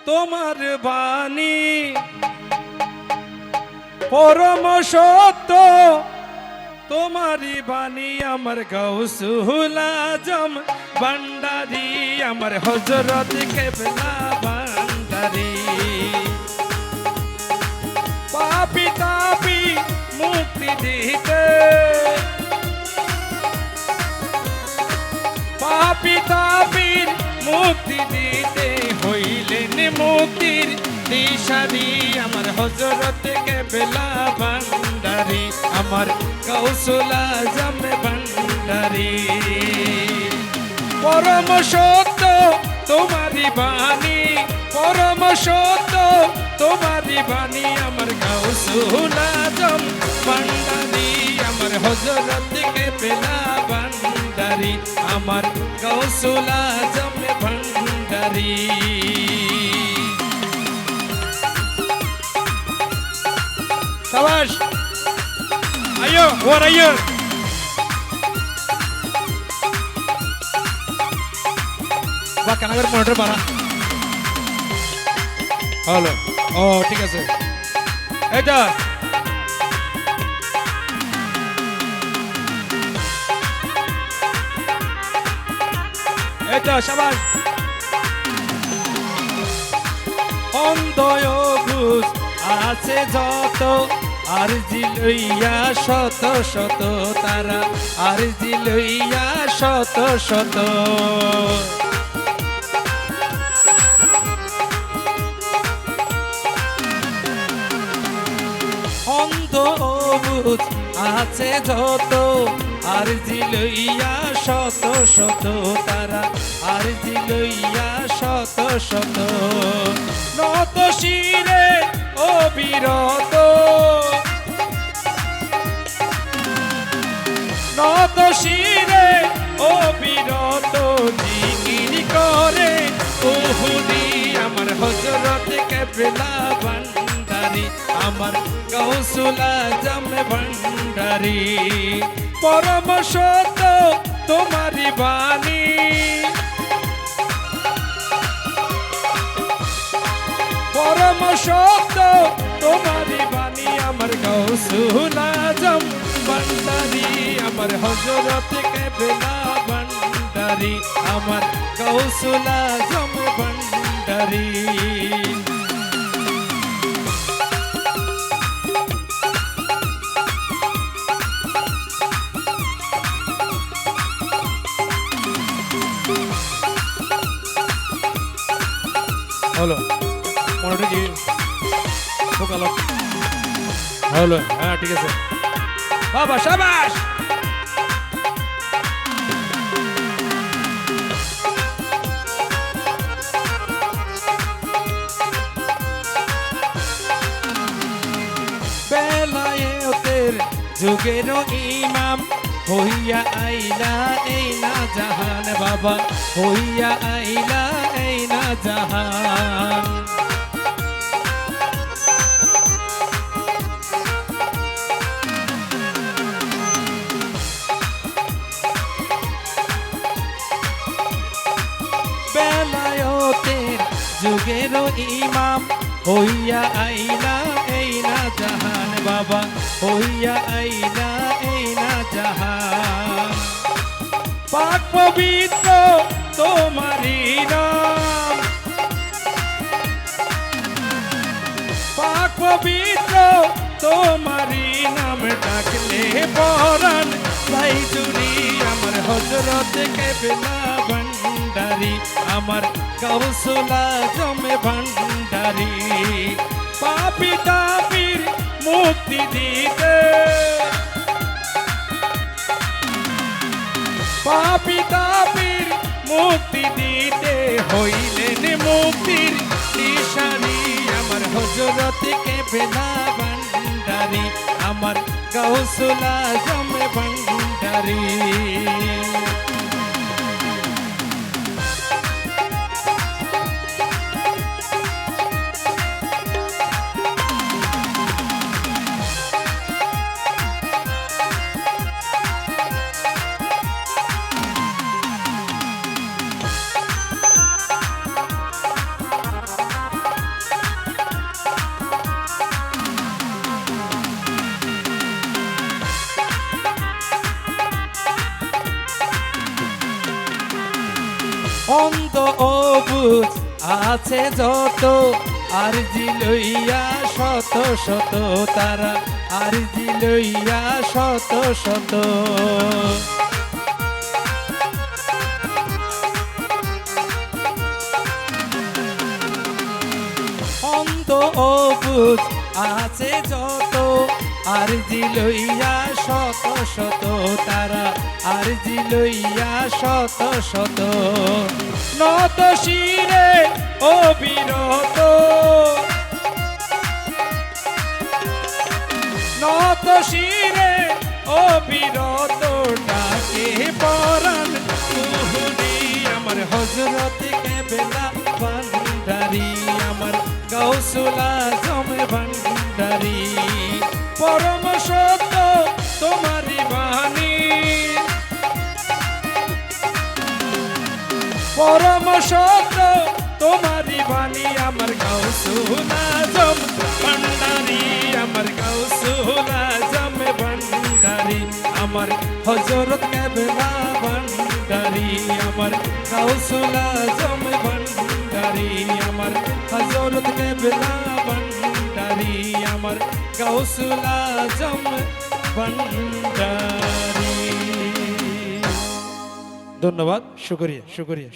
তোমার বাণী পরম সত্য তোমারি বাণী আমার গাউসুল আজম ভান্ডারি আমার হযরত কেবলা ভান্ডারি পাপী তাপী মুক্তি দিতে পাপী তাপীর মুক্তি দিতে হইলেন মুক্তির দিশারি আমার হযরত কেবলা ভান্ডারি আমার গাউসুল আজম ভান্ডারি পরম সত্য তোমারি বাণী পরম সত্য তোমারি বাণী আমার গাউসুল আজম ভান্ডারি আমার হযরত কেবলা ভান্ডারি আমার গাউসুল আজম ভান্ডারি শাবাশ আয়ো ওর আয়ো বা কানাগর মনিটর বাড়া হ্যালো ও ঠিক আছে এটা এটা শাবাশ অন্ধয় বুঝ আছে যত আর জিলইয়া শত শত তারা আর জিলইয়া শত শত অন্ধ বুঝ আছে যত আর জিলইয়া শত শত তারা আর জিলইয়া শত শত নত শিরে অবিরত নত শিরে অবিরত জিকির করে উহুদি আমার হযরত কেবলা ভান্ডারি আমার গাউসুল আজম ভান্ডারি পরম সত্য তোমারি বাণী পরম সত্য তোমারি বাণী আমার গাউসুল আজম ভান্ডারি আমার হযরত কেবলা ভান্ডারি আমার গাউসুল আজম ভান্ডারি হলো মনিটর কি ফোকালো হলো হ্যাঁ ঠিক আছে বাবা শাবাশ বেলায়েতের যুগের ইমাম হইয়া আইলা এই না জাহান বাবা হইয়া আইলা এই না জাহান বেলায়েতের যুগের ইমাম হইয়া আইলা এই না জাহান বাবা হইয়া আইলা এই না জাহান পাক পবিত্র তোমারি নাম পাক পবিত্র তোমারি নাম ডাকলে পরাণ ভাই জুড়ি আমার হযরত কেবলা ভান্ডারি আমার গাউসুল আজম ভান্ডারি পাপী তাপীর মুক্তি দিতে পাপী তাপীর মুক্তি দিতে হইলেন মুক্তির দিশারি আমার হযরত কেবলা ভান্ডারি আমার গাউসুল আজম ভান্ডারি অবুঝ আছে যত আরজি লইয়া শত শত তারা আরজি লইয়া শত শত অন্ত অবুঝ আছে যত আরজি লইয়া শত শত তারা আরজি লইয়া শত শত নত শিরে অবিরত নত শিরে অবিরত ডাকে পরাণ কুহুরি আমার হযরত কেবলা ভান্ডারি আমার গাউসুল আজম ভান্ডারি পরম সত্য তোমারি বাণী পরম সত্য তোমারি বাণী আমার গাউসুল আজম ভান্ডারি আমার গাউসুল আজম ভান্ডারি আমার হযরত কেবলা ভান্ডারি আমার গাউসুল আজম ভান্ডারি আমার হযরত কেবলা ভান্ডারি আমার গাউসুল আজম ভান্ডারি। ধন্যবাদ, শুকরিয়া শুকরিয়া।